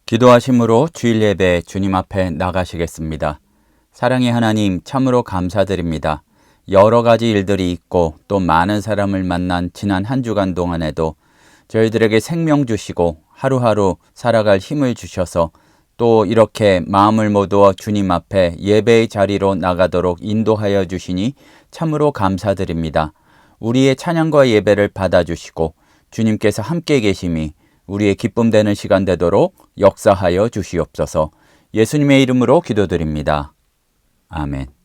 기도하심으로 주일 예배 주님 앞에 나가시겠습니다. 사랑의 하나님, 참으로 감사드립니다. 여러 가지 일들이 있고 또 많은 사람을 만난 지난 한 주간 동안에도 저희들에게 생명 주시고 하루하루 살아갈 힘을 주셔서 또 이렇게 마음을 모두어 주님 앞에 예배의 자리로 나가도록 인도하여 주시니 참으로 감사드립니다. 우리의 찬양과 예배를 받아주시고 주님께서 함께 계심이 우리의 기쁨 되는 시간 되도록 역사하여 주시옵소서. 예수님의 이름으로 기도드립니다. 아멘.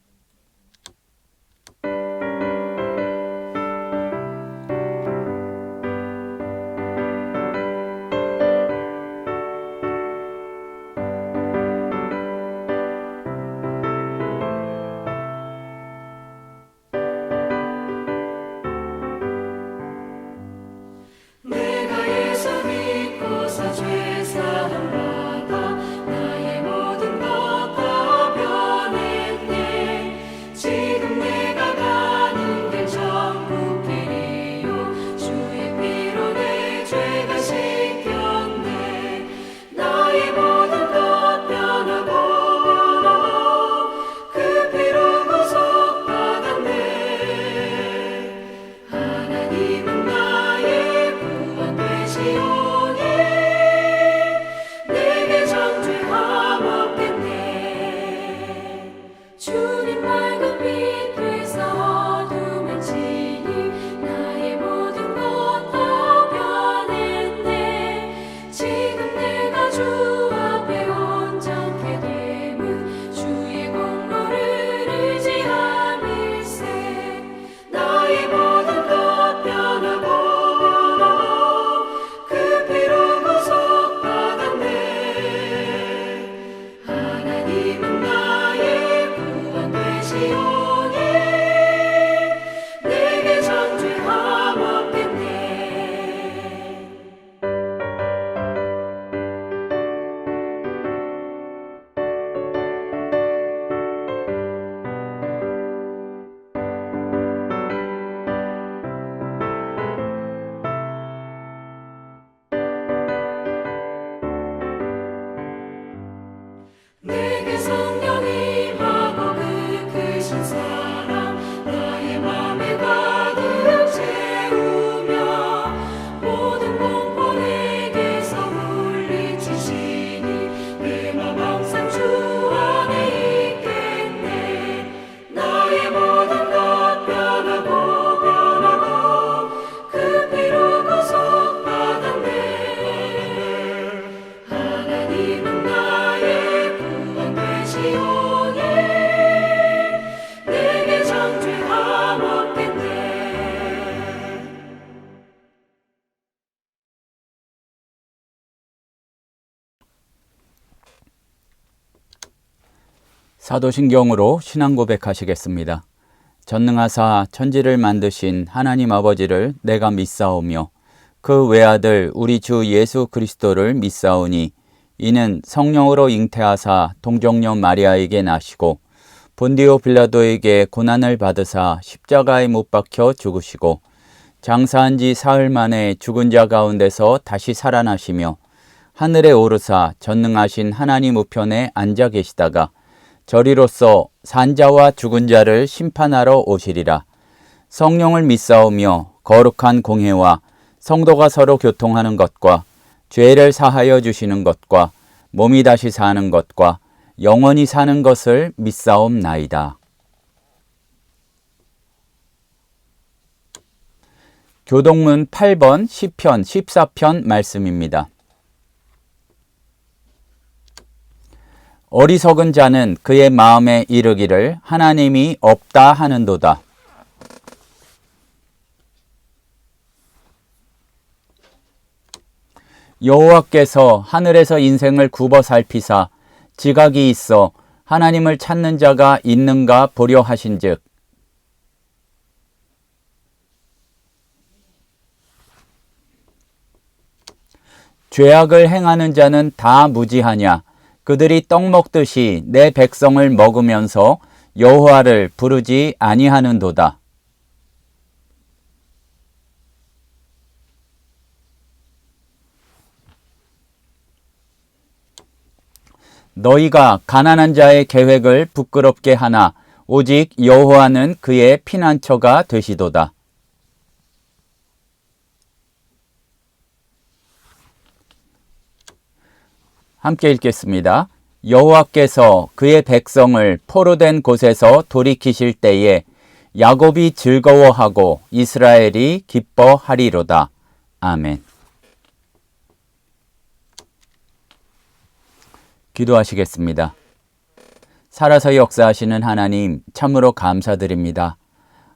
사도신경으로 신앙 고백하시겠습니다. 전능하사 천지를 만드신 하나님 아버지를 내가 믿사오며 그 외아들 우리 주 예수 그리스도를 믿사오니 이는 성령으로 잉태하사 동정녀 마리아에게 나시고 본디오 빌라도에게 고난을 받으사 십자가에 못 박혀 죽으시고 장사한 지 사흘 만에 죽은 자 가운데서 다시 살아나시며 하늘에 오르사 전능하신 하나님 우편에 앉아 계시다가 저리로서 산자와 죽은 자를 심판하러 오시리라. 성령을 믿사오며 거룩한 공회와 성도가 서로 교통하는 것과 죄를 사하여 주시는 것과 몸이 다시 사는 것과 영원히 사는 것을 믿사옵나이다. 교동문 8번 시편 14편 말씀입니다. 어리석은 자는 그의 마음에 이르기를 하나님이 없다 하는도다. 여호와께서 하늘에서 인생을 굽어 살피사 지각이 있어 하나님을 찾는 자가 있는가 보려 하신즉 죄악을 행하는 자는 다 무지하냐. 그들이 떡 먹듯이 내 백성을 먹으면서 여호와를 부르지 아니하는도다. 너희가 가난한 자의 계획을 부끄럽게 하나 오직 여호와는 그의 피난처가 되시도다. 함께 읽겠습니다. 여호와께서 그의 백성을 포로된 곳에서 돌이키실 때에 야곱이 즐거워하고 이스라엘이 기뻐하리로다. 아멘. 기도하시겠습니다. 살아서 역사하시는 하나님 참으로 감사드립니다.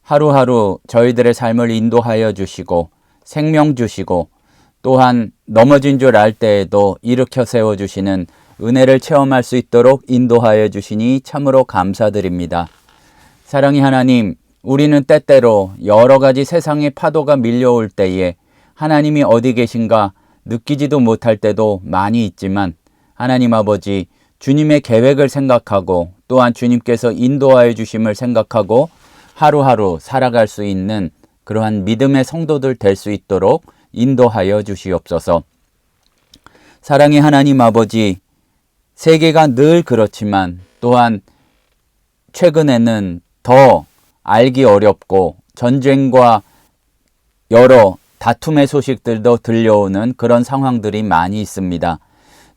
하루하루 저희들의 삶을 인도하여 주시고 생명 주시고 또한 넘어진 줄 알 때에도 일으켜 세워주시는 은혜를 체험할 수 있도록 인도하여 주시니 참으로 감사드립니다. 사랑의 하나님, 우리는 때때로 여러 가지 세상의 파도가 밀려올 때에 하나님이 어디 계신가 느끼지도 못할 때도 많이 있지만 하나님 아버지, 주님의 계획을 생각하고 또한 주님께서 인도하여 주심을 생각하고 하루하루 살아갈 수 있는 그러한 믿음의 성도들 될 수 있도록 인도하여 주시옵소서. 사랑의 하나님 아버지, 세계가 늘 그렇지만 또한 최근에는 더 알기 어렵고 전쟁과 여러 다툼의 소식들도 들려오는 그런 상황들이 많이 있습니다.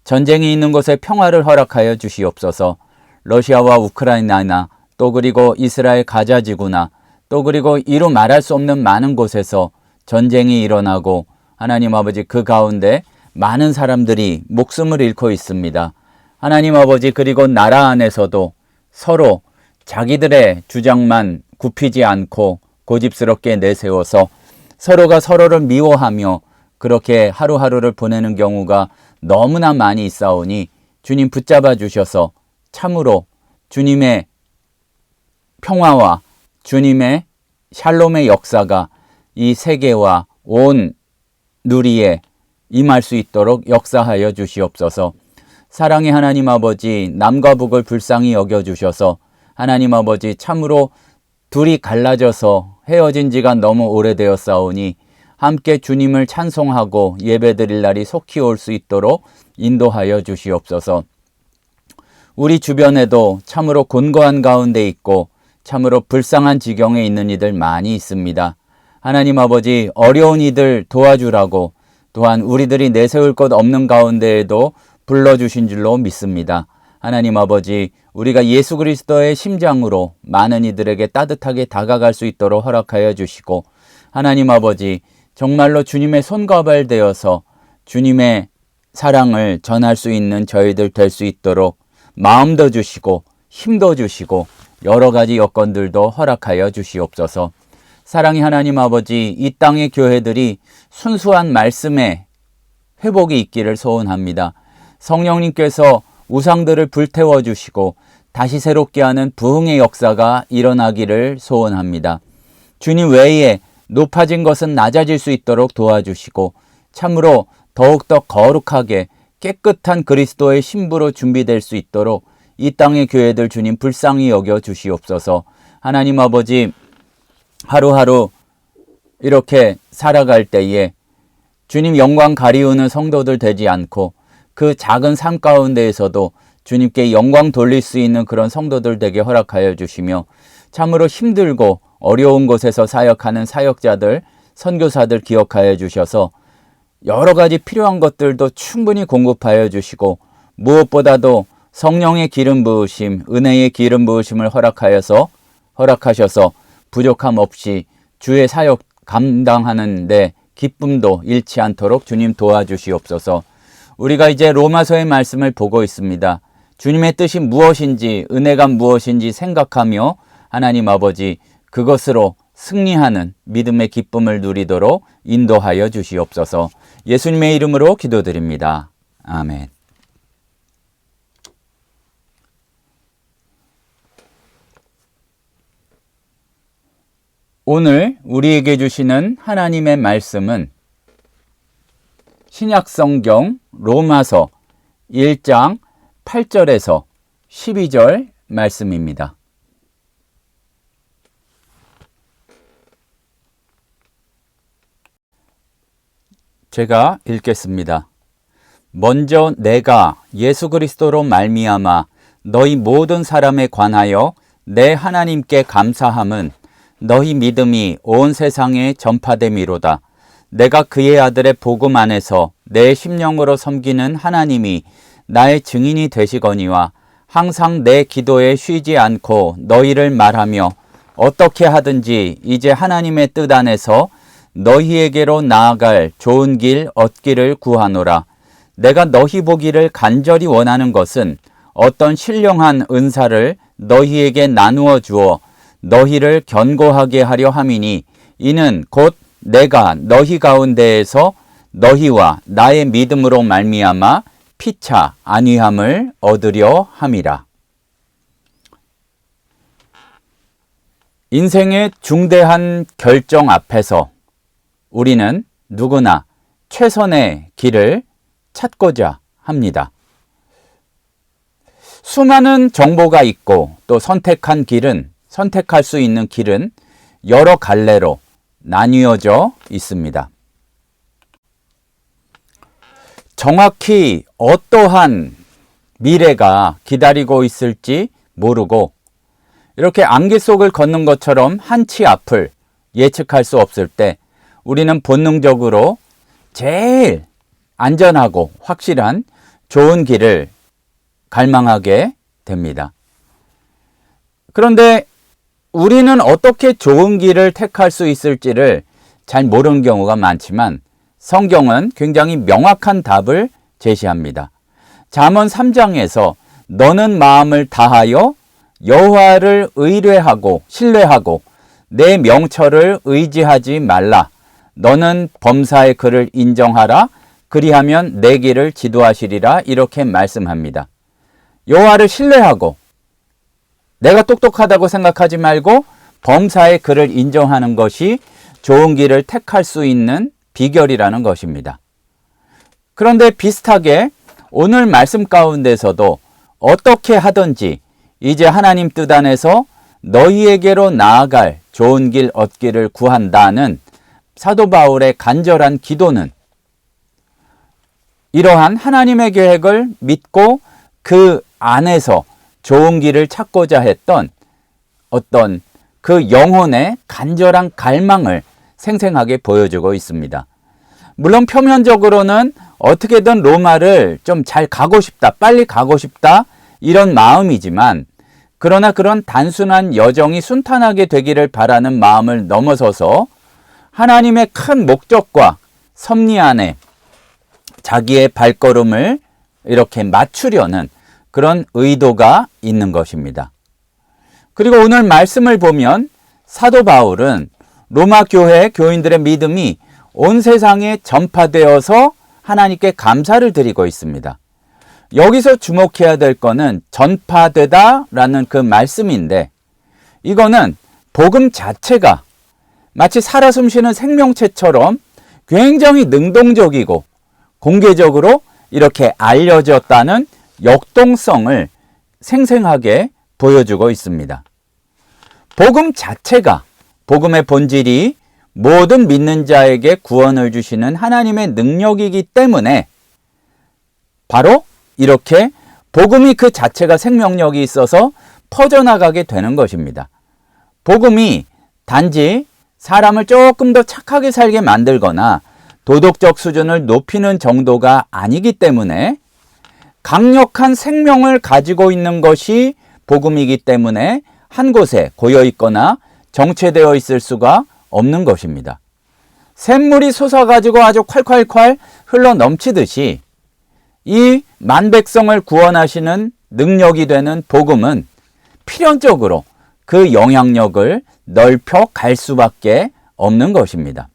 전쟁이 있는 곳에 평화를 허락하여 주시옵소서. 러시아와 우크라이나나 또 그리고 이스라엘 가자 지구나 또 그리고 이루 말할 수 없는 많은 곳에서 전쟁이 일어나고 하나님 아버지 그 가운데 많은 사람들이 목숨을 잃고 있습니다. 하나님 아버지 그리고 나라 안에서도 서로 자기들의 주장만 굽히지 않고 고집스럽게 내세워서 서로가 서로를 미워하며 그렇게 하루하루를 보내는 경우가 너무나 많이 있사오니 주님 붙잡아 주셔서 참으로 주님의 평화와 주님의 샬롬의 역사가 이 세계와 온 누리에 임할 수 있도록 역사하여 주시옵소서. 사랑의 하나님 아버지, 남과 북을 불쌍히 여겨주셔서 하나님 아버지 참으로 둘이 갈라져서 헤어진 지가 너무 오래되었사오니 함께 주님을 찬송하고 예배드릴 날이 속히 올 수 있도록 인도하여 주시옵소서. 우리 주변에도 참으로 곤고한 가운데 있고 참으로 불쌍한 지경에 있는 이들 많이 있습니다. 하나님 아버지, 어려운 이들 도와주라고 또한 우리들이 내세울 것 없는 가운데에도 불러주신 줄로 믿습니다. 하나님 아버지, 우리가 예수 그리스도의 심장으로 많은 이들에게 따뜻하게 다가갈 수 있도록 허락하여 주시고 하나님 아버지, 정말로 주님의 손과 발 되어서 주님의 사랑을 전할 수 있는 저희들 될 수 있도록 마음도 주시고 힘도 주시고 여러 가지 여건들도 허락하여 주시옵소서. 사랑의 하나님 아버지, 이 땅의 교회들이 순수한 말씀에 회복이 있기를 소원합니다. 성령님께서 우상들을 불태워 주시고 다시 새롭게 하는 부흥의 역사가 일어나기를 소원합니다. 주님 외에 높아진 것은 낮아질 수 있도록 도와주시고 참으로 더욱더 거룩하게 깨끗한 그리스도의 신부로 준비될 수 있도록 이 땅의 교회들 주님 불쌍히 여겨 주시옵소서. 하나님 아버지, 하루하루 이렇게 살아갈 때에 주님 영광 가리우는 성도들 되지 않고 그 작은 삶 가운데에서도 주님께 영광 돌릴 수 있는 그런 성도들 되게 허락하여 주시며 참으로 힘들고 어려운 곳에서 사역하는 사역자들, 선교사들 기억하여 주셔서 여러 가지 필요한 것들도 충분히 공급하여 주시고 무엇보다도 성령의 기름 부으심, 은혜의 기름 부으심을 허락하셔서 부족함 없이 주의 사역 감당하는 데 기쁨도 잃지 않도록 주님 도와주시옵소서. 우리가 이제 로마서의 말씀을 보고 있습니다. 주님의 뜻이 무엇인지, 은혜가 무엇인지 생각하며 하나님 아버지 그것으로 승리하는 믿음의 기쁨을 누리도록 인도하여 주시옵소서. 예수님의 이름으로 기도드립니다. 아멘. 오늘 우리에게 주시는 하나님의 말씀은 신약성경 로마서 1장 8절에서 12절 말씀입니다. 제가 읽겠습니다. 먼저 내가 예수 그리스도로 말미암아 너희 모든 사람에 관하여 내 하나님께 감사함은 너희 믿음이 온 세상에 전파됨이로다. 내가 그의 아들의 복음 안에서 내 심령으로 섬기는 하나님이 나의 증인이 되시거니와 항상 내 기도에 쉬지 않고 너희를 말하며 어떻게 하든지 이제 하나님의 뜻 안에서 너희에게로 나아갈 좋은 길 얻기를 구하노라. 내가 너희 보기를 간절히 원하는 것은 어떤 신령한 은사를 너희에게 나누어 주어 너희를 견고하게 하려 함이니 이는 곧 내가 너희 가운데에서 너희와 나의 믿음으로 말미암아 피차 안위함을 얻으려 함이라. 인생의 중대한 결정 앞에서 우리는 누구나 최선의 길을 찾고자 합니다. 수많은 정보가 있고 또 선택할 수 있는 길은 여러 갈래로 나뉘어져 있습니다. 정확히 어떠한 미래가 기다리고 있을지 모르고 이렇게 안개 속을 걷는 것처럼 한치 앞을 예측할 수 없을 때 우리는 본능적으로 제일 안전하고 확실한 좋은 길을 갈망하게 됩니다. 그런데 우리는 어떻게 좋은 길을 택할 수 있을지를 잘 모르는 경우가 많지만 성경은 굉장히 명확한 답을 제시합니다. 잠언 3장에서 너는 마음을 다하여 여호와를 신뢰하고 내 명철을 의지하지 말라. 너는 범사의 그를 인정하라. 그리하면 내 길을 지도하시리라. 이렇게 말씀합니다. 여호와를 신뢰하고 내가 똑똑하다고 생각하지 말고 범사의 그를 인정하는 것이 좋은 길을 택할 수 있는 비결이라는 것입니다. 그런데 비슷하게 오늘 말씀 가운데서도 어떻게 하든지 이제 하나님 뜻 안에서 너희에게로 나아갈 좋은 길 얻기를 구한다는 사도 바울의 간절한 기도는 이러한 하나님의 계획을 믿고 그 안에서 좋은 길을 찾고자 했던 어떤 그 영혼의 간절한 갈망을 생생하게 보여주고 있습니다. 물론 표면적으로는 어떻게든 로마를 좀 잘 가고 싶다, 빨리 가고 싶다 이런 마음이지만 그러나 그런 단순한 여정이 순탄하게 되기를 바라는 마음을 넘어서서 하나님의 큰 목적과 섭리 안에 자기의 발걸음을 이렇게 맞추려는 그런 의도가 있는 것입니다. 그리고 오늘 말씀을 보면 사도 바울은 로마 교회 교인들의 믿음이 온 세상에 전파되어서 하나님께 감사를 드리고 있습니다. 여기서 주목해야 될 것은 전파되다라는 그 말씀인데 이거는 복음 자체가 마치 살아 숨쉬는 생명체처럼 굉장히 능동적이고 공개적으로 이렇게 알려졌다는 역동성을 생생하게 보여주고 있습니다. 복음 자체가 복음의 본질이 모든 믿는 자에게 구원을 주시는 하나님의 능력이기 때문에 바로 이렇게 복음이 그 자체가 생명력이 있어서 퍼져나가게 되는 것입니다. 복음이 단지 사람을 조금 더 착하게 살게 만들거나 도덕적 수준을 높이는 정도가 아니기 때문에 강력한 생명을 가지고 있는 것이 복음이기 때문에 한 곳에 고여 있거나 정체되어 있을 수가 없는 것입니다. 샘물이 솟아가지고 아주 콸콸콸 흘러 넘치듯이 이 만백성을 구원하시는 능력이 되는 복음은 필연적으로 그 영향력을 넓혀 갈 수밖에 없는 것입니다.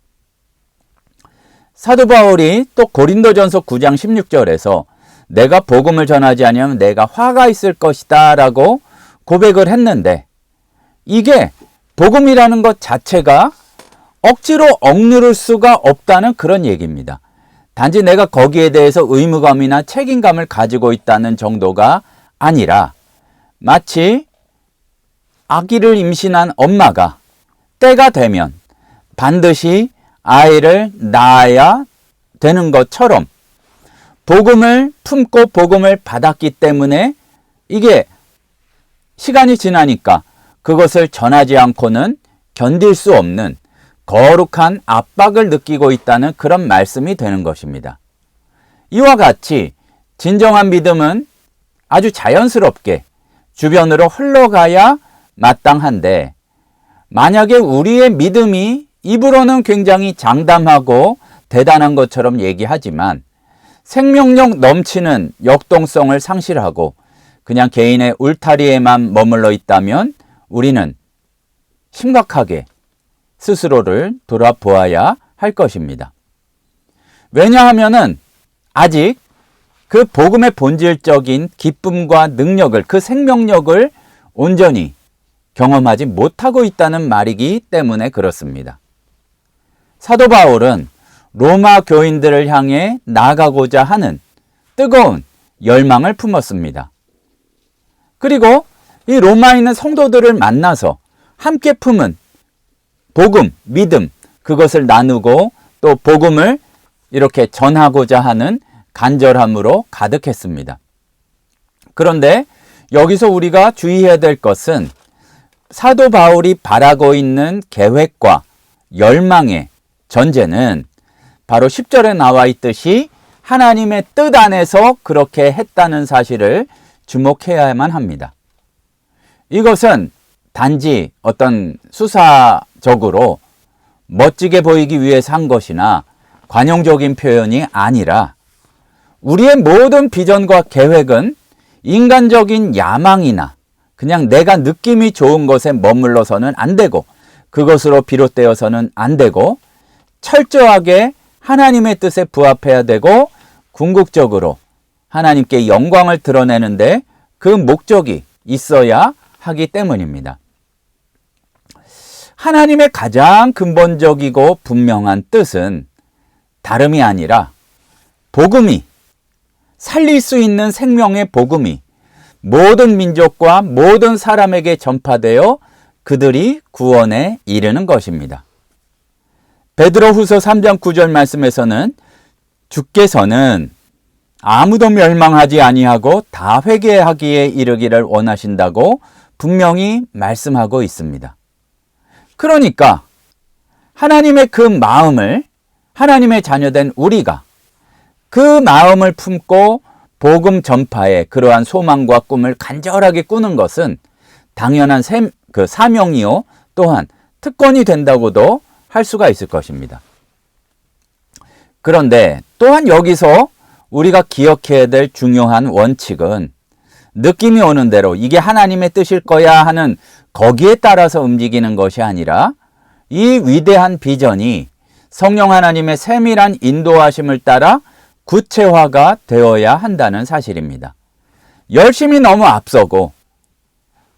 사도 바울이 또 고린도전서 9장 16절에서 내가 복음을 전하지 아니하면 내가 화가 있을 것이다 라고 고백을 했는데 이게 복음이라는 것 자체가 억지로 억누를 수가 없다는 그런 얘기입니다. 단지 내가 거기에 대해서 의무감이나 책임감을 가지고 있다는 정도가 아니라 마치 아기를 임신한 엄마가 때가 되면 반드시 아이를 낳아야 되는 것처럼 복음을 품고 복음을 받았기 때문에 이게 시간이 지나니까 그것을 전하지 않고는 견딜 수 없는 거룩한 압박을 느끼고 있다는 그런 말씀이 되는 것입니다. 이와 같이 진정한 믿음은 아주 자연스럽게 주변으로 흘러가야 마땅한데, 만약에 우리의 믿음이 입으로는 굉장히 장담하고 대단한 것처럼 얘기하지만 생명력 넘치는 역동성을 상실하고 그냥 개인의 울타리에만 머물러 있다면 우리는 심각하게 스스로를 돌아보아야 할 것입니다. 왜냐하면은 아직 그 복음의 본질적인 기쁨과 능력을, 그 생명력을 온전히 경험하지 못하고 있다는 말이기 때문에 그렇습니다. 사도 바울은 로마 교인들을 향해 나아가고자 하는 뜨거운 열망을 품었습니다. 그리고 이 로마에 있는 성도들을 만나서 함께 품은 복음, 믿음, 그것을 나누고 또 복음을 이렇게 전하고자 하는 간절함으로 가득했습니다. 그런데 여기서 우리가 주의해야 될 것은 사도 바울이 바라고 있는 계획과 열망의 전제는 바로 10절에 나와 있듯이 하나님의 뜻 안에서 그렇게 했다는 사실을 주목해야만 합니다. 이것은 단지 어떤 수사적으로 멋지게 보이기 위해서 한 것이나 관용적인 표현이 아니라 우리의 모든 비전과 계획은 인간적인 야망이나 그냥 내가 느낌이 좋은 것에 머물러서는 안 되고 그것으로 비롯되어서는 안 되고 철저하게 하나님의 뜻에 부합해야 되고 궁극적으로 하나님께 영광을 드러내는데 그 목적이 있어야 하기 때문입니다. 하나님의 가장 근본적이고 분명한 뜻은 다름이 아니라 복음이, 살릴 수 있는 생명의 복음이 모든 민족과 모든 사람에게 전파되어 그들이 구원에 이르는 것입니다. 베드로후서 3장 9절 말씀에서는 주께서는 아무도 멸망하지 아니하고 다 회개하기에 이르기를 원하신다고 분명히 말씀하고 있습니다. 그러니까 하나님의 그 마음을, 하나님의 자녀된 우리가 그 마음을 품고 복음 전파에 그러한 소망과 꿈을 간절하게 꾸는 것은 당연한 사명이요 또한 특권이 된다고도 할 수가 있을 것입니다. 그런데 또한 여기서 우리가 기억해야 될 중요한 원칙은 느낌이 오는 대로 이게 하나님의 뜻일 거야 하는 거기에 따라서 움직이는 것이 아니라 이 위대한 비전이 성령 하나님의 세밀한 인도하심을 따라 구체화가 되어야 한다는 사실입니다. 열심히 너무 앞서고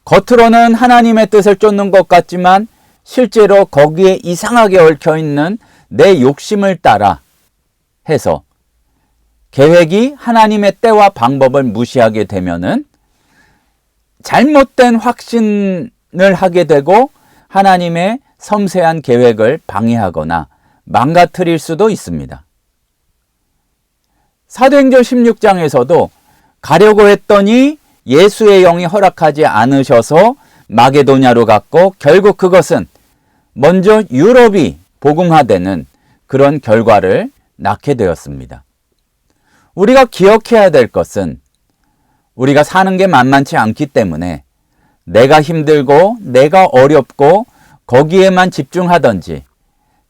겉으로는 하나님의 뜻을 쫓는 것 같지만 실제로 거기에 이상하게 얽혀있는 내 욕심을 따라 해서 계획이 하나님의 때와 방법을 무시하게 되면은 잘못된 확신을 하게 되고 하나님의 섬세한 계획을 방해하거나 망가뜨릴 수도 있습니다. 사도행전 16장에서도 가려고 했더니 예수의 영이 허락하지 않으셔서 마게도냐로 갔고 결국 그것은 먼저 유럽이 복음화되는 그런 결과를 낳게 되었습니다. 우리가 기억해야 될 것은 우리가 사는 게 만만치 않기 때문에 내가 힘들고 내가 어렵고 거기에만 집중하든지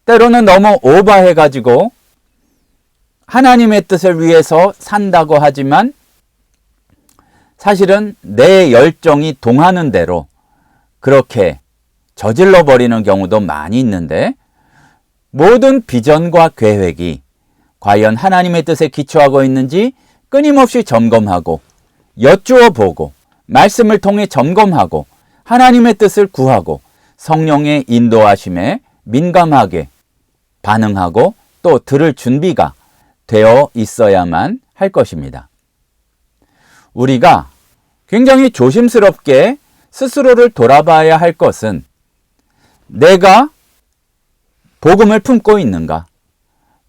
때로는 너무 오버해가지고 하나님의 뜻을 위해서 산다고 하지만 사실은 내 열정이 동하는 대로 그렇게 저질러 버리는 경우도 많이 있는데 모든 비전과 계획이 과연 하나님의 뜻에 기초하고 있는지 끊임없이 점검하고 여쭈어 보고 말씀을 통해 점검하고 하나님의 뜻을 구하고 성령의 인도하심에 민감하게 반응하고 또 들을 준비가 되어 있어야만 할 것입니다. 우리가 굉장히 조심스럽게 스스로를 돌아봐야 할 것은 내가 복음을 품고 있는가?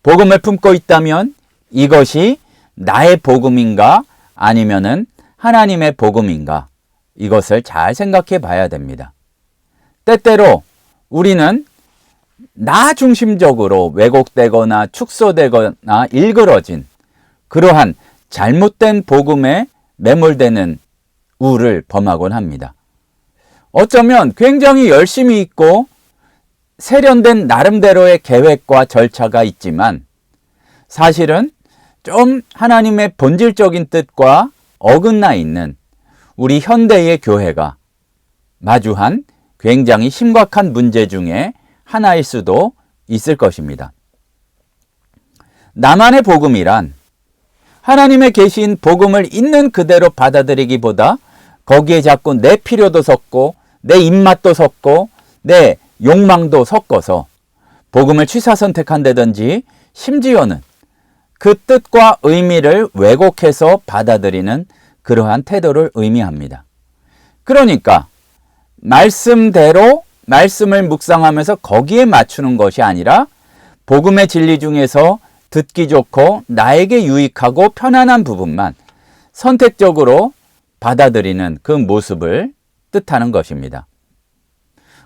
복음을 품고 있다면 이것이 나의 복음인가 아니면은 하나님의 복음인가, 이것을 잘 생각해 봐야 됩니다. 때때로 우리는 나 중심적으로 왜곡되거나 축소되거나 일그러진 그러한 잘못된 복음에 매몰되는 우를 범하곤 합니다. 어쩌면 굉장히 열심히 있고 세련된 나름대로의 계획과 절차가 있지만 사실은 좀 하나님의 본질적인 뜻과 어긋나 있는 우리 현대의 교회가 마주한 굉장히 심각한 문제 중에 하나일 수도 있을 것입니다. 나만의 복음이란 하나님의 계신 복음을 있는 그대로 받아들이기보다 거기에 자꾸 내 필요도 섞고 내 입맛도 섞고 내 욕망도 섞어서 복음을 취사 선택한다든지 심지어는 그 뜻과 의미를 왜곡해서 받아들이는 그러한 태도를 의미합니다. 그러니까 말씀대로 말씀을 묵상하면서 거기에 맞추는 것이 아니라 복음의 진리 중에서 듣기 좋고 나에게 유익하고 편안한 부분만 선택적으로 받아들이는 그 모습을 뜻하는 것입니다.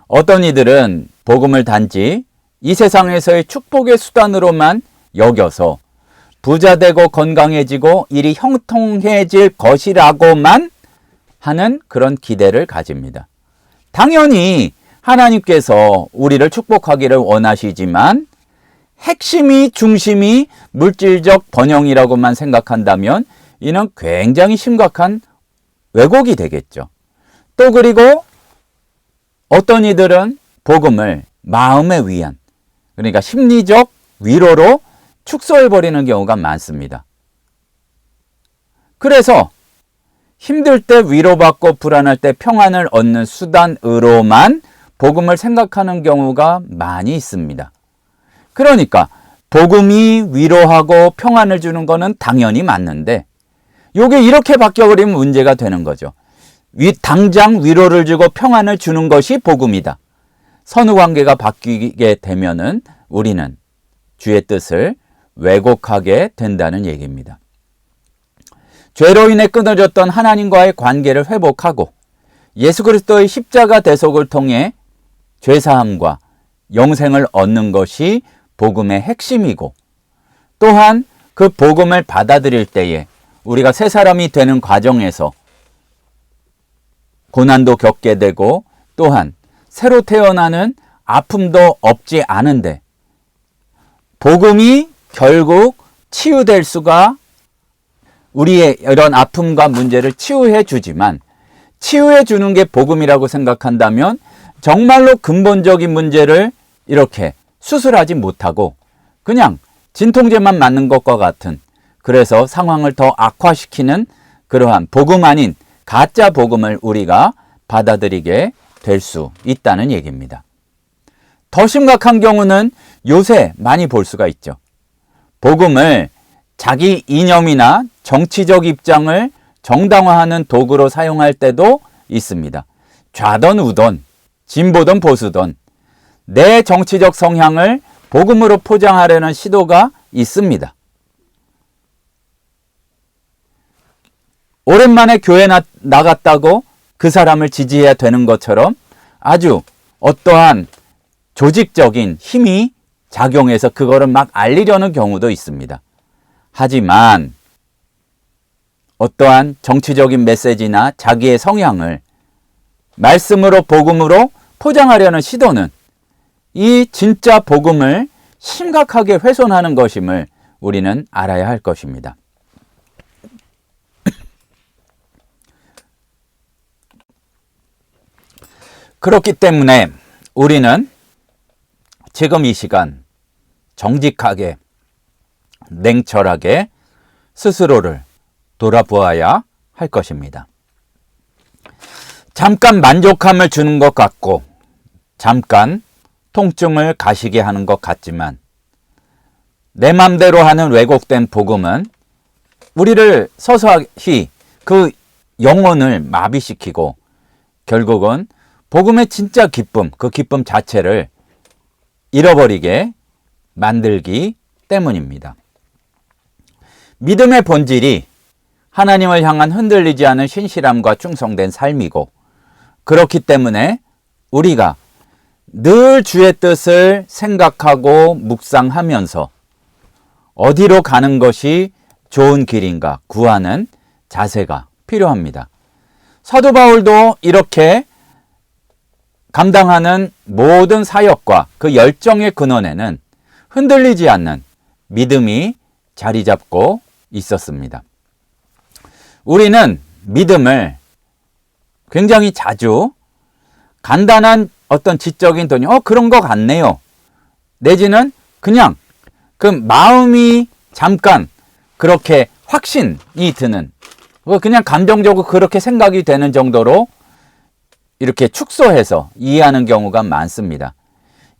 어떤 이들은 복음을 단지 이 세상에서의 축복의 수단으로만 여겨서 부자되고 건강해지고 일이 형통해질 것이라고만 하는 그런 기대를 가집니다. 당연히 하나님께서 우리를 축복하기를 원하시지만 핵심이 중심이 물질적 번영이라고만 생각한다면 이는 굉장히 심각한 왜곡이 되겠죠. 또 그리고 어떤 이들은 복음을 마음의 위안, 그러니까 심리적 위로로 축소해버리는 경우가 많습니다. 그래서 힘들 때 위로받고 불안할 때 평안을 얻는 수단으로만 복음을 생각하는 경우가 많이 있습니다. 그러니까 복음이 위로하고 평안을 주는 것은 당연히 맞는데 이게 이렇게 바뀌어버리면 문제가 되는 거죠. 당장 위로를 주고 평안을 주는 것이 복음이다. 선후관계가 바뀌게 되면은 우리는 주의 뜻을 왜곡하게 된다는 얘기입니다. 죄로 인해 끊어졌던 하나님과의 관계를 회복하고 예수 그리스도의 십자가 대속을 통해 죄사함과 영생을 얻는 것이 복음의 핵심이고, 또한 그 복음을 받아들일 때에 우리가 새 사람이 되는 과정에서 고난도 겪게 되고 또한 새로 태어나는 아픔도 없지 않은데 복음이 결국 치유될 수가, 우리의 이런 아픔과 문제를 치유해 주지만 치유해 주는 게 복음이라고 생각한다면 정말로 근본적인 문제를 이렇게 수술하지 못하고 그냥 진통제만 맞는 것과 같은, 그래서 상황을 더 악화시키는 그러한 복음 아닌 가짜 복음을 우리가 받아들이게 될 수 있다는 얘기입니다. 더 심각한 경우는 요새 많이 볼 수가 있죠. 복음을 자기 이념이나 정치적 입장을 정당화하는 도구로 사용할 때도 있습니다. 좌든 우든 진보든 보수든 내 정치적 성향을 복음으로 포장하려는 시도가 있습니다. 오랜만에 교회 나갔다고 그 사람을 지지해야 되는 것처럼 아주 어떠한 조직적인 힘이 작용해서 그거를 막 알리려는 경우도 있습니다. 하지만 어떠한 정치적인 메시지나 자기의 성향을 말씀으로 복음으로 포장하려는 시도는 이 진짜 복음을 심각하게 훼손하는 것임을 우리는 알아야 할 것입니다. 그렇기 때문에 우리는 지금 이 시간 정직하게 냉철하게 스스로를 돌아보아야 할 것입니다. 잠깐 만족함을 주는 것 같고 잠깐 통증을 가시게 하는 것 같지만 내 맘대로 하는 왜곡된 복음은 우리를 서서히 그 영혼을 마비시키고 결국은 복음의 진짜 기쁨, 그 기쁨 자체를 잃어버리게 만들기 때문입니다. 믿음의 본질이 하나님을 향한 흔들리지 않은 신실함과 충성된 삶이고, 그렇기 때문에 우리가 늘 주의 뜻을 생각하고 묵상하면서 어디로 가는 것이 좋은 길인가 구하는 자세가 필요합니다. 사도 바울도 이렇게 감당하는 모든 사역과 그 열정의 근원에는 흔들리지 않는 믿음이 자리 잡고 있었습니다. 우리는 믿음을 굉장히 자주 간단한 어떤 지적인 돈이 그런 거 같네요, 내지는 그냥 그 마음이 잠깐 그렇게 확신이 드는, 그냥 감정적으로 그렇게 생각이 되는 정도로 이렇게 축소해서 이해하는 경우가 많습니다.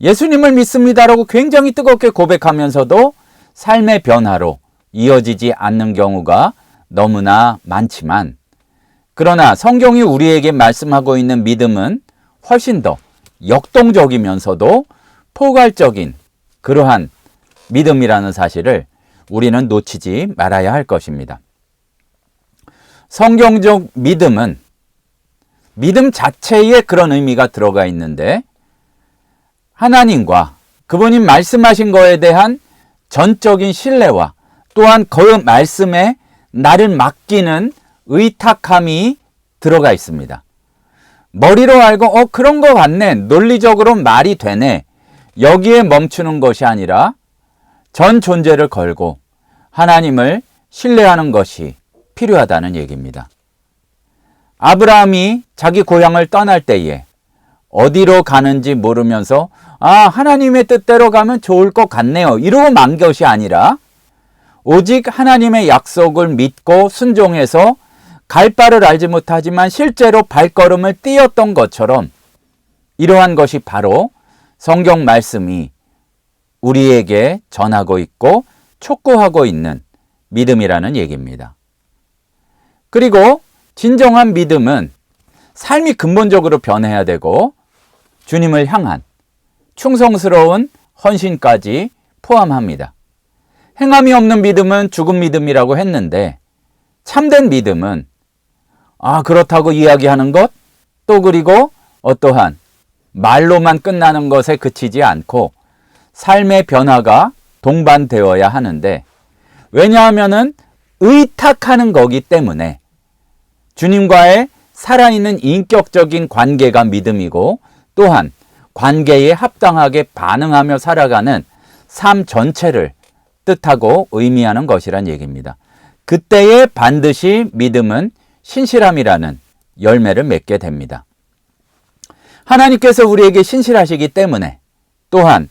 예수님을 믿습니다라고 굉장히 뜨겁게 고백하면서도 삶의 변화로 이어지지 않는 경우가 너무나 많지만, 그러나 성경이 우리에게 말씀하고 있는 믿음은 훨씬 더 역동적이면서도 포괄적인 그러한 믿음이라는 사실을 우리는 놓치지 말아야 할 것입니다. 성경적 믿음은 믿음 자체에 그런 의미가 들어가 있는데, 하나님과 그분이 말씀하신 거에 대한 전적인 신뢰와 또한 그 말씀에 나를 맡기는 의탁함이 들어가 있습니다. 머리로 알고 그런 거 같네, 논리적으로 말이 되네, 여기에 멈추는 것이 아니라 전 존재를 걸고 하나님을 신뢰하는 것이 필요하다는 얘기입니다. 아브라함이 자기 고향을 떠날 때에 어디로 가는지 모르면서 하나님의 뜻대로 가면 좋을 것 같네요, 이러고 만 것이 아니라 오직 하나님의 약속을 믿고 순종해서 갈 바를 알지 못하지만 실제로 발걸음을 띄었던 것처럼, 이러한 것이 바로 성경 말씀이 우리에게 전하고 있고 촉구하고 있는 믿음이라는 얘기입니다. 그리고 진정한 믿음은 삶이 근본적으로 변해야 되고 주님을 향한 충성스러운 헌신까지 포함합니다. 행함이 없는 믿음은 죽은 믿음이라고 했는데, 참된 믿음은 그렇다고 이야기하는 것, 또 그리고 어떠한 말로만 끝나는 것에 그치지 않고 삶의 변화가 동반되어야 하는데, 왜냐하면은 의탁하는 거기 때문에 주님과의 살아있는 인격적인 관계가 믿음이고, 또한 관계에 합당하게 반응하며 살아가는 삶 전체를 뜻하고 의미하는 것이란 얘기입니다. 그때에 반드시 믿음은 신실함이라는 열매를 맺게 됩니다. 하나님께서 우리에게 신실하시기 때문에 또한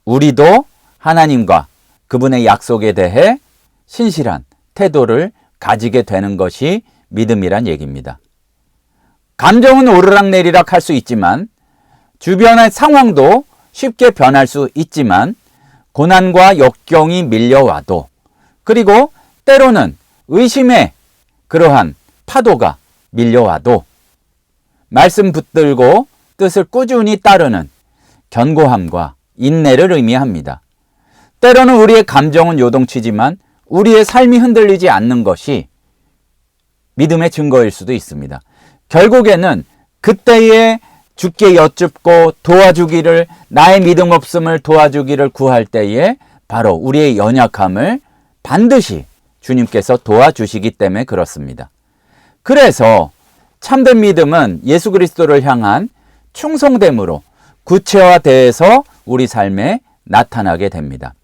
우리도 하나님과 그분의 약속에 대해 신실한 태도를 가지게 되는 것이 믿음이란 얘기입니다. 감정은 오르락내리락 할 수 있지만, 주변의 상황도 쉽게 변할 수 있지만, 고난과 역경이 밀려와도, 그리고 때로는 의심의 그러한 파도가 밀려와도 말씀 붙들고 뜻을 꾸준히 따르는 견고함과 인내를 의미합니다. 때로는 우리의 감정은 요동치지만 우리의 삶이 흔들리지 않는 것이 믿음의 증거일 수도 있습니다. 결국에는 그때에 주께 여쭙고 도와주기를, 나의 믿음 없음을 도와주기를 구할 때에 바로 우리의 연약함을 반드시 주님께서 도와주시기 때문에 그렇습니다. 그래서 참된 믿음은 예수 그리스도를 향한 충성됨으로 구체화돼서 우리 삶에 나타나게 됩니다.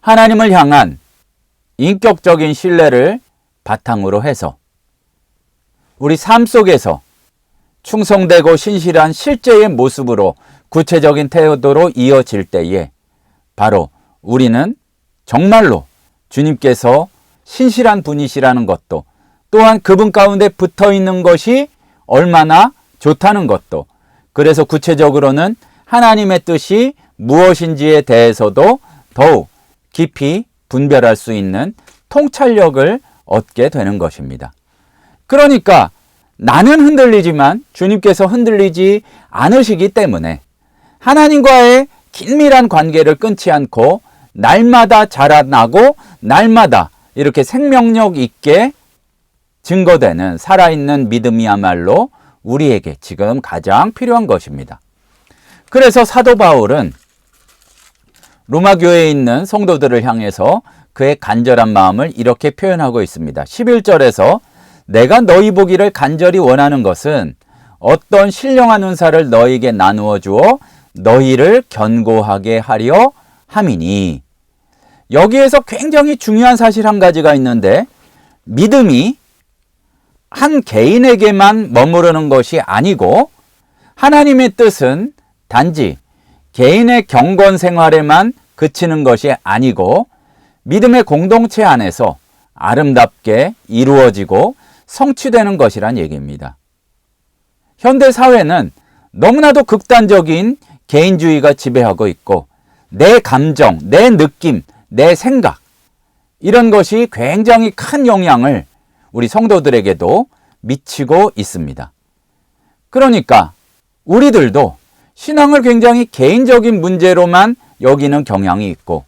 하나님을 향한 인격적인 신뢰를 바탕으로 해서 우리 삶 속에서 충성되고 신실한 실제의 모습으로 구체적인 태도로 이어질 때에 바로 우리는 정말로 주님께서 신실한 분이시라는 것도, 또한 그분 가운데 붙어 있는 것이 얼마나 좋다는 것도, 그래서 구체적으로는 하나님의 뜻이 무엇인지에 대해서도 더욱 깊이 분별할 수 있는 통찰력을 얻게 되는 것입니다. 그러니까 나는 흔들리지만 주님께서 흔들리지 않으시기 때문에 하나님과의 긴밀한 관계를 끊지 않고 날마다 자라나고 날마다 이렇게 생명력 있게 증거되는 살아있는 믿음이야말로 우리에게 지금 가장 필요한 것입니다. 그래서 사도 바울은 로마 교회에 있는 성도들을 향해서 그의 간절한 마음을 이렇게 표현하고 있습니다. 11절에서 내가 너희 보기를 간절히 원하는 것은 어떤 신령한 은사를 너희에게 나누어 주어 너희를 견고하게 하려 함이니. 여기에서 굉장히 중요한 사실 한 가지가 있는데, 믿음이 한 개인에게만 머무르는 것이 아니고 하나님의 뜻은 단지 개인의 경건 생활에만 그치는 것이 아니고 믿음의 공동체 안에서 아름답게 이루어지고 성취되는 것이란 얘기입니다. 현대 사회는 너무나도 극단적인 개인주의가 지배하고 있고 내 감정, 내 느낌, 내 생각 이런 것이 굉장히 큰 영향을 우리 성도들에게도 미치고 있습니다. 그러니까 우리들도 신앙을 굉장히 개인적인 문제로만 여기는 경향이 있고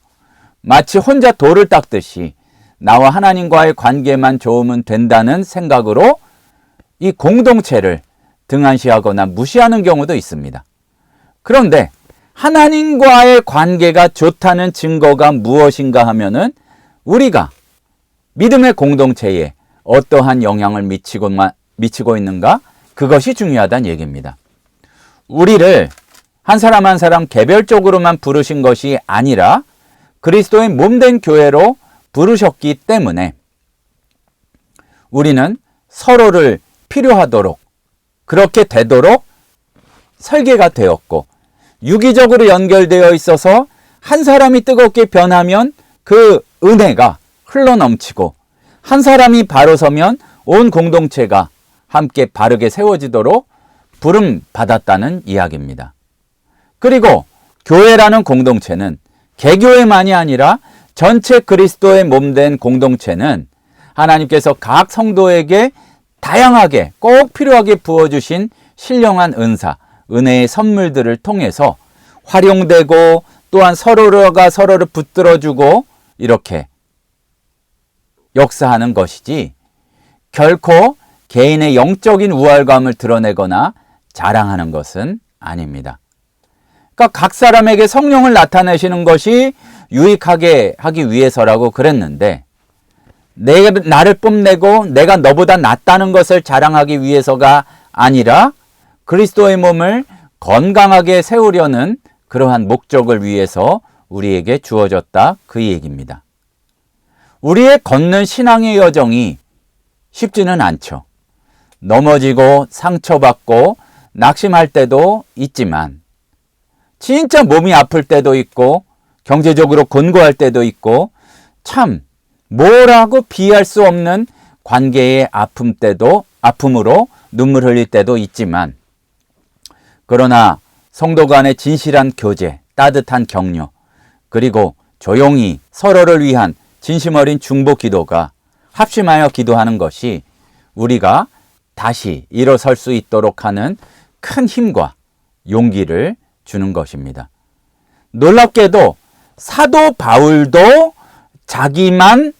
마치 혼자 돌을 닦듯이 나와 하나님과의 관계만 좋으면 된다는 생각으로 이 공동체를 등한시하거나 무시하는 경우도 있습니다. 그런데 하나님과의 관계가 좋다는 증거가 무엇인가 하면은 우리가 믿음의 공동체에 어떠한 영향을 미치고 있는가? 그것이 중요하다는 얘기입니다. 우리를 한 사람 한 사람 개별적으로만 부르신 것이 아니라 그리스도의 몸된 교회로 부르셨기 때문에 우리는 서로를 필요하도록 그렇게 되도록 설계가 되었고 유기적으로 연결되어 있어서 한 사람이 뜨겁게 변하면 그 은혜가 흘러넘치고 한 사람이 바로 서면 온 공동체가 함께 바르게 세워지도록 부름 받았다는 이야기입니다. 그리고 교회라는 공동체는 개교회만이 아니라 전체 그리스도의 몸된 공동체는 하나님께서 각 성도에게 다양하게 꼭 필요하게 부어주신 신령한 은사, 은혜의 선물들을 통해서 활용되고 또한 서로가 서로를 붙들어주고 이렇게 역사하는 것이지 결코 개인의 영적인 우월감을 드러내거나 자랑하는 것은 아닙니다. 그러니까 각 사람에게 성령을 나타내시는 것이 유익하게 하기 위해서라고 그랬는데 나를 뽐내고 내가 너보다 낫다는 것을 자랑하기 위해서가 아니라 그리스도의 몸을 건강하게 세우려는 그러한 목적을 위해서 우리에게 주어졌다 그 얘기입니다. 우리의 걷는 신앙의 여정이 쉽지는 않죠. 넘어지고 상처받고 낙심할 때도 있지만 진짜 몸이 아플 때도 있고 경제적으로 곤고할 때도 있고 참 뭐라고 비할 수 없는 관계의 아픔으로 눈물 흘릴 때도 있지만 그러나 성도 간의 진실한 교제, 따뜻한 격려 그리고 조용히 서로를 위한 진심 어린 중보 기도가 합심하여 기도하는 것이 우리가 다시 일어설 수 있도록 하는 큰 힘과 용기를 주는 것입니다. 놀랍게도 사도 바울도 자기만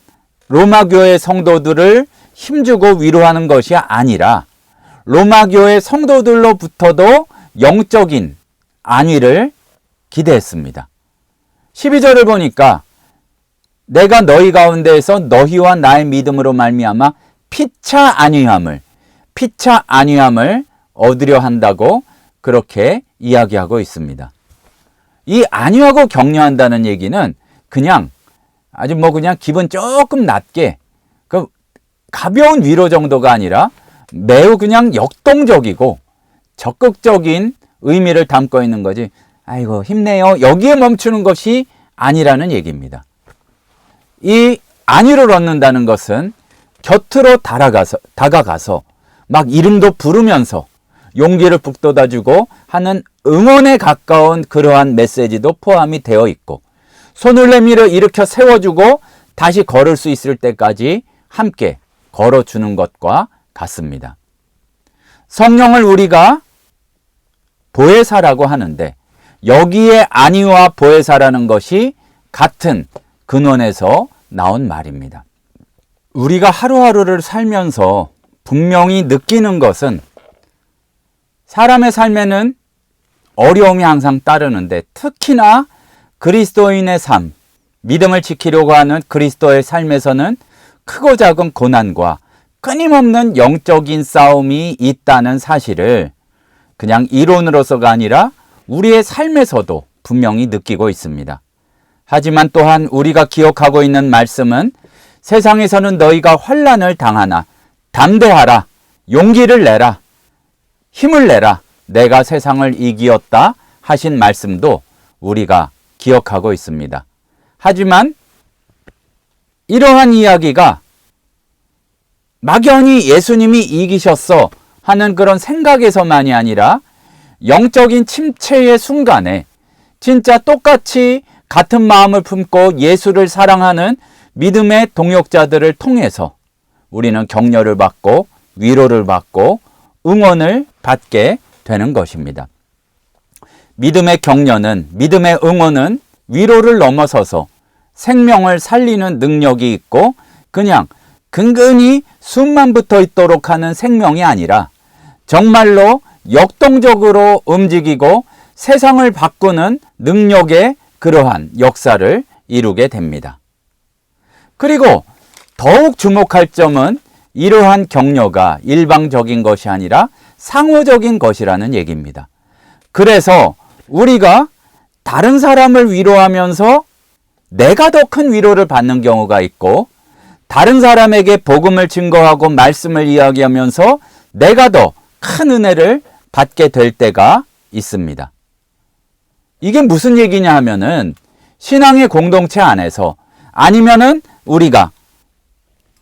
로마 교회 성도들을 힘주고 위로하는 것이 아니라 로마 교회 성도들로부터도 영적인 안위를 기대했습니다. 12절을 보니까 내가 너희 가운데에서 너희와 나의 믿음으로 말미암아 피차 안위함을 얻으려 한다고 그렇게 이야기하고 있습니다. 이 안위하고 격려한다는 얘기는 그냥 아주 그냥 기분 조금 낮게 그 가벼운 위로 정도가 아니라 매우 그냥 역동적이고 적극적인 의미를 담고 있는 거지. 아이고 힘내요. 여기에 멈추는 것이 아니라는 얘기입니다. 이 안위를 얻는다는 것은 곁으로 다가가서 막 이름도 부르면서 용기를 북돋아주고 하는 응원에 가까운 그러한 메시지도 포함이 되어 있고 손을 내밀어 일으켜 세워주고 다시 걸을 수 있을 때까지 함께 걸어주는 것과 같습니다. 성령을 우리가 보혜사라고 하는데 여기에 안위와 보혜사라는 것이 같은 근원에서 나온 말입니다. 우리가 하루하루를 살면서 분명히 느끼는 것은 사람의 삶에는 어려움이 항상 따르는데 특히나 그리스도인의 삶, 믿음을 지키려고 하는 그리스도의 삶에서는 크고 작은 고난과 끊임없는 영적인 싸움이 있다는 사실을 그냥 이론으로서가 아니라 우리의 삶에서도 분명히 느끼고 있습니다. 하지만 또한 우리가 기억하고 있는 말씀은 세상에서는 너희가 환난을 당하나 담대하라, 용기를 내라, 힘을 내라, 내가 세상을 이기었다 하신 말씀도 우리가 기억하고 있습니다. 하지만 이러한 이야기가 막연히 예수님이 이기셨어 하는 그런 생각에서만이 아니라 영적인 침체의 순간에 진짜 똑같이 같은 마음을 품고 예수를 사랑하는 믿음의 동역자들을 통해서 우리는 격려를 받고 위로를 받고 응원을 받게 되는 것입니다. 믿음의 격려는, 믿음의 응원은 위로를 넘어서서 생명을 살리는 능력이 있고 그냥 근근히 숨만 붙어 있도록 하는 생명이 아니라 정말로 역동적으로 움직이고 세상을 바꾸는 능력의 그러한 역사를 이루게 됩니다. 그리고 더욱 주목할 점은 이러한 격려가 일방적인 것이 아니라 상호적인 것이라는 얘기입니다. 그래서 우리가 다른 사람을 위로하면서 내가 더 큰 위로를 받는 경우가 있고 다른 사람에게 복음을 증거하고 말씀을 이야기하면서 내가 더 큰 은혜를 받게 될 때가 있습니다. 이게 무슨 얘기냐 하면은 신앙의 공동체 안에서 아니면은 우리가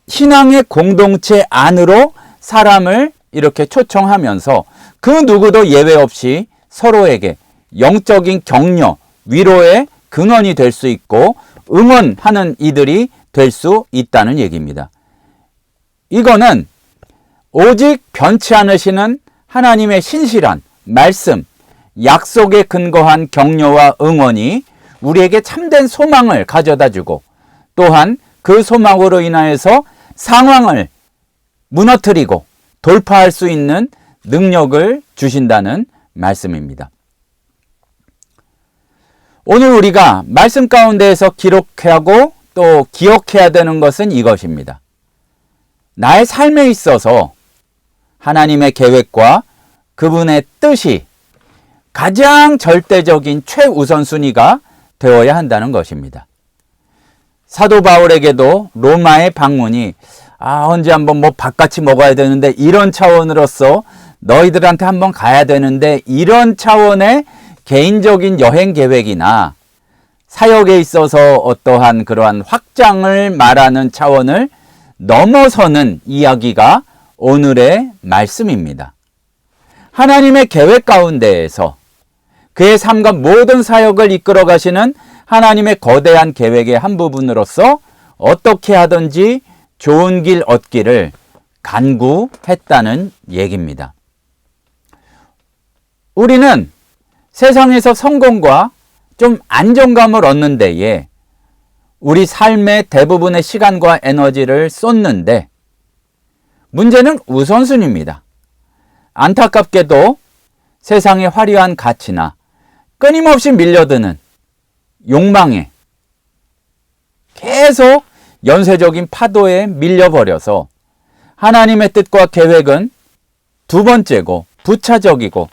신앙의 공동체 안으로 사람을 이렇게 초청하면서 그 누구도 예외 없이 서로에게 영적인 격려, 위로의 근원이 될 수 있고 응원하는 이들이 될 수 있다는 얘기입니다. 이거는 오직 변치 않으시는 하나님의 신실한 말씀, 약속에 근거한 격려와 응원이 우리에게 참된 소망을 가져다주고 또한 그 소망으로 인하여서 상황을 무너뜨리고 돌파할 수 있는 능력을 주신다는 말씀입니다. 오늘 우리가 말씀 가운데에서 기록하고 또 기억해야 되는 것은 이것입니다. 나의 삶에 있어서 하나님의 계획과 그분의 뜻이 가장 절대적인 최우선순위가 되어야 한다는 것입니다. 사도 바울에게도 로마의 방문이 언제 한번 밥같이 먹어야 되는데 이런 차원으로서 너희들한테 한번 가야 되는데 이런 차원의 개인적인 여행 계획이나 사역에 있어서 어떠한 그러한 확장을 말하는 차원을 넘어서는 이야기가 오늘의 말씀입니다. 하나님의 계획 가운데에서 그의 삶과 모든 사역을 이끌어 가시는 하나님의 거대한 계획의 한 부분으로서 어떻게 하든지 좋은 길 얻기를 간구했다는 얘기입니다. 우리는 세상에서 성공과 좀 안정감을 얻는 데에 우리 삶의 대부분의 시간과 에너지를 쏟는데 문제는 우선순위입니다. 안타깝게도 세상의 화려한 가치나 끊임없이 밀려드는 욕망에 계속 연쇄적인 파도에 밀려버려서 하나님의 뜻과 계획은 두 번째고 부차적이고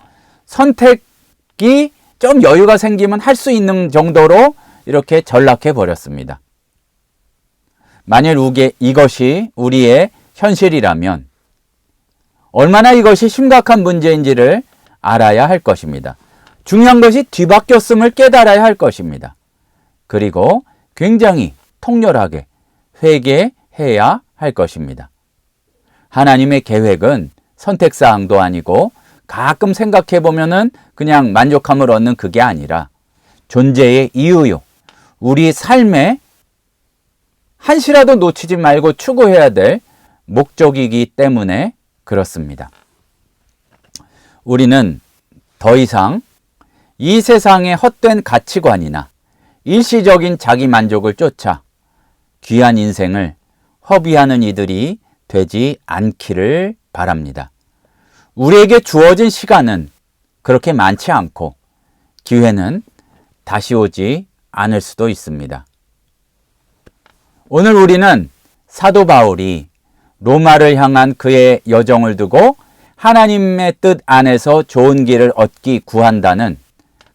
선택이 좀 여유가 생기면 할 수 있는 정도로 이렇게 전락해 버렸습니다. 만일 이것이 우리의 현실이라면 얼마나 이것이 심각한 문제인지를 알아야 할 것입니다. 중요한 것이 뒤바뀌었음을 깨달아야 할 것입니다. 그리고 굉장히 통렬하게 회개해야 할 것입니다. 하나님의 계획은 선택사항도 아니고 가끔 생각해 보면은 그냥 만족함을 얻는 그게 아니라 존재의 이유요. 우리 삶에 한시라도 놓치지 말고 추구해야 될 목적이기 때문에 그렇습니다. 우리는 더 이상 이 세상의 헛된 가치관이나 일시적인 자기 만족을 쫓아 귀한 인생을 허비하는 이들이 되지 않기를 바랍니다. 우리에게 주어진 시간은 그렇게 많지 않고 기회는 다시 오지 않을 수도 있습니다. 오늘 우리는 사도 바울이 로마를 향한 그의 여정을 두고 하나님의 뜻 안에서 좋은 길을 얻기 구한다는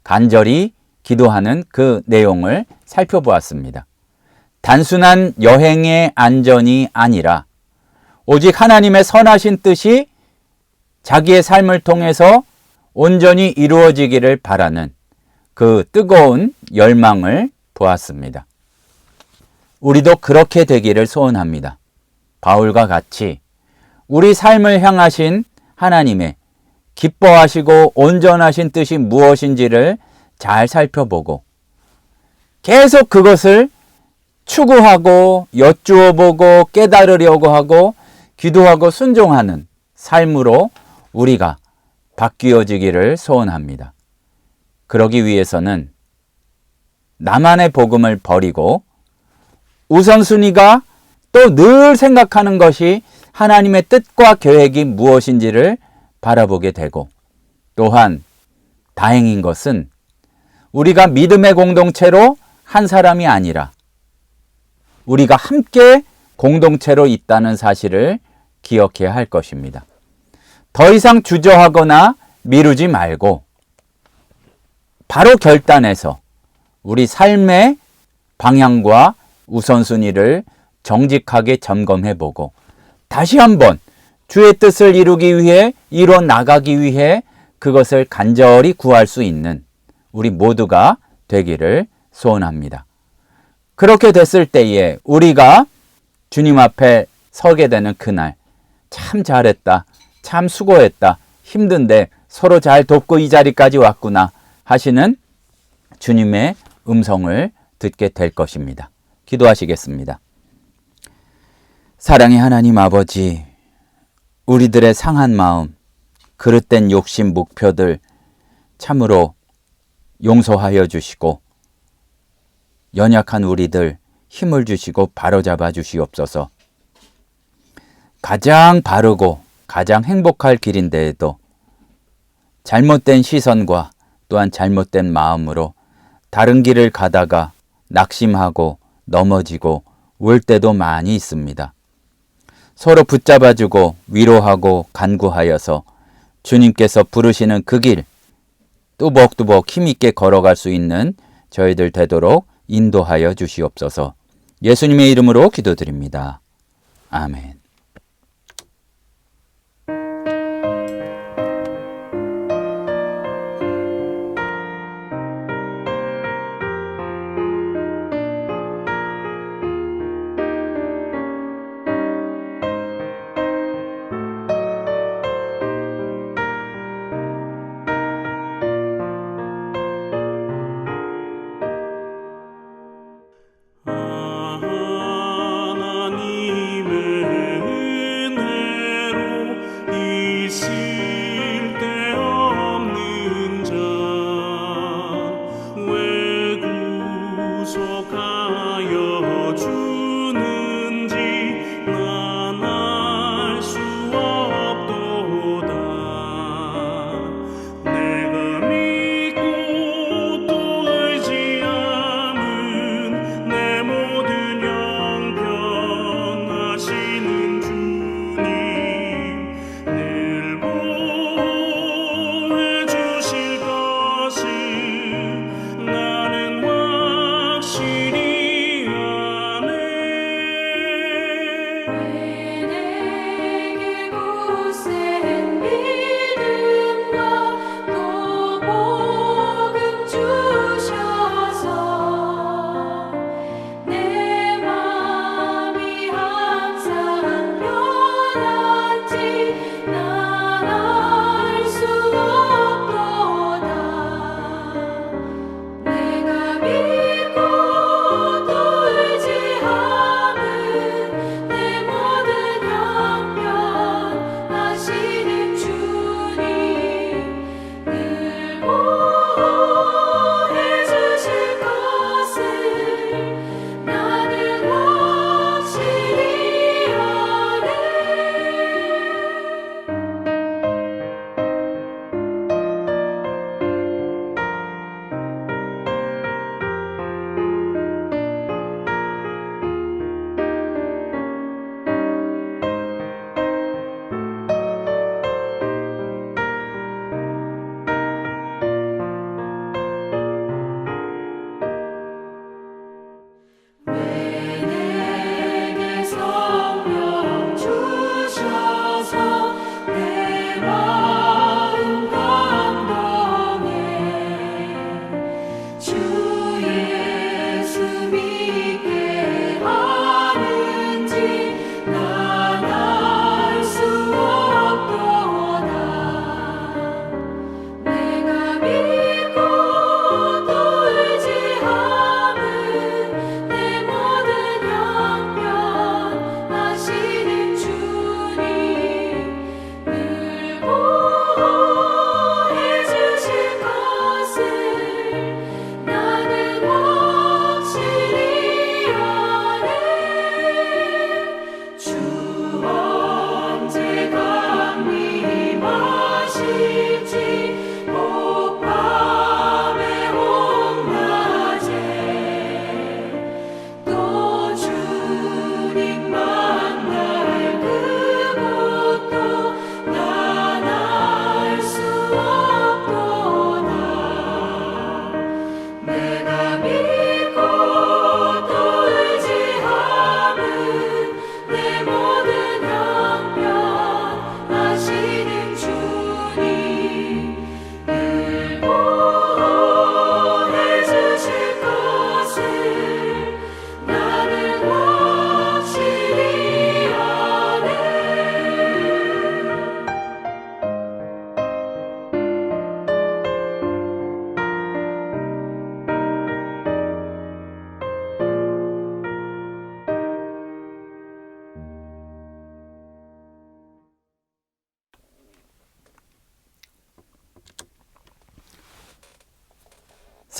간절히 기도하는 그 내용을 살펴보았습니다. 단순한 여행의 안전이 아니라 오직 하나님의 선하신 뜻이 자기의 삶을 통해서 온전히 이루어지기를 바라는 그 뜨거운 열망을 보았습니다. 우리도 그렇게 되기를 소원합니다. 바울과 같이 우리 삶을 향하신 하나님의 기뻐하시고 온전하신 뜻이 무엇인지를 잘 살펴보고 계속 그것을 추구하고 여쭈어보고 깨달으려고 하고 기도하고 순종하는 삶으로 우리가 바뀌어지기를 소원합니다. 그러기 위해서는 나만의 복음을 버리고 우선순위가 또 늘 생각하는 것이 하나님의 뜻과 계획이 무엇인지를 바라보게 되고, 또한 다행인 것은 우리가 믿음의 공동체로 한 사람이 아니라 우리가 함께 공동체로 있다는 사실을 기억해야 할 것입니다. 더 이상 주저하거나 미루지 말고 바로 결단해서 우리 삶의 방향과 우선순위를 정직하게 점검해보고 다시 한번 주의 뜻을 이루기 위해 이뤄 나가기 위해 그것을 간절히 구할 수 있는 우리 모두가 되기를 소원합니다. 그렇게 됐을 때에 우리가 주님 앞에 서게 되는 그날, 참 잘했다, 참 수고했다, 힘든데 서로 잘 돕고 이 자리까지 왔구나 하시는 주님의 음성을 듣게 될 것입니다. 기도하시겠습니다. 사랑의 하나님 아버지, 우리들의 상한 마음, 그릇된 욕심, 목표들 참으로 용서하여 주시고 연약한 우리들 힘을 주시고 바로잡아 주시옵소서. 가장 바르고 가장 행복할 길인데에도 잘못된 시선과 또한 잘못된 마음으로 다른 길을 가다가 낙심하고 넘어지고 울 때도 많이 있습니다. 서로 붙잡아주고 위로하고 간구하여서 주님께서 부르시는 그 길 뚜벅뚜벅 힘있게 걸어갈 수 있는 저희들 되도록 인도하여 주시옵소서. 예수님의 이름으로 기도드립니다. 아멘. 하나님의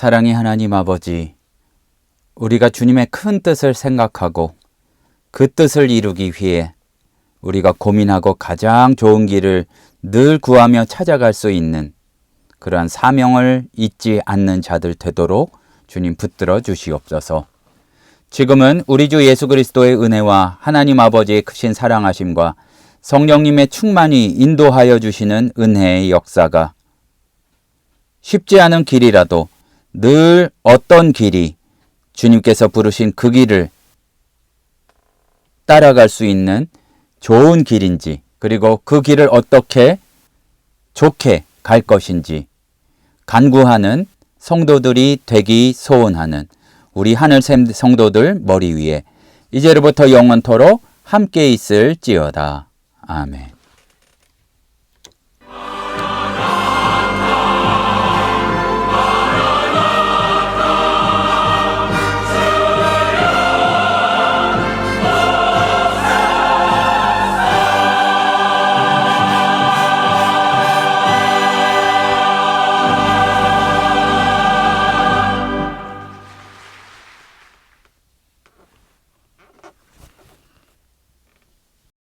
사랑의 하나님 아버지, 우리가 주님의 큰 뜻을 생각하고 그 뜻을 이루기 위해 우리가 고민하고 가장 좋은 길을 늘 구하며 찾아갈 수 있는 그러한 사명을 잊지 않는 자들 되도록 주님 붙들어 주시옵소서. 지금은 우리 주 예수 그리스도의 은혜와 하나님 아버지의 크신 사랑하심과 성령님의 충만히 인도하여 주시는 은혜의 역사가 쉽지 않은 길이라도 늘 어떤 길이 주님께서 부르신 그 길을 따라갈 수 있는 좋은 길인지, 그리고 그 길을 어떻게 좋게 갈 것인지 간구하는 성도들이 되기 소원하는 우리 하늘샘 성도들 머리 위에 이제로부터 영원토록 함께 있을지어다. 아멘.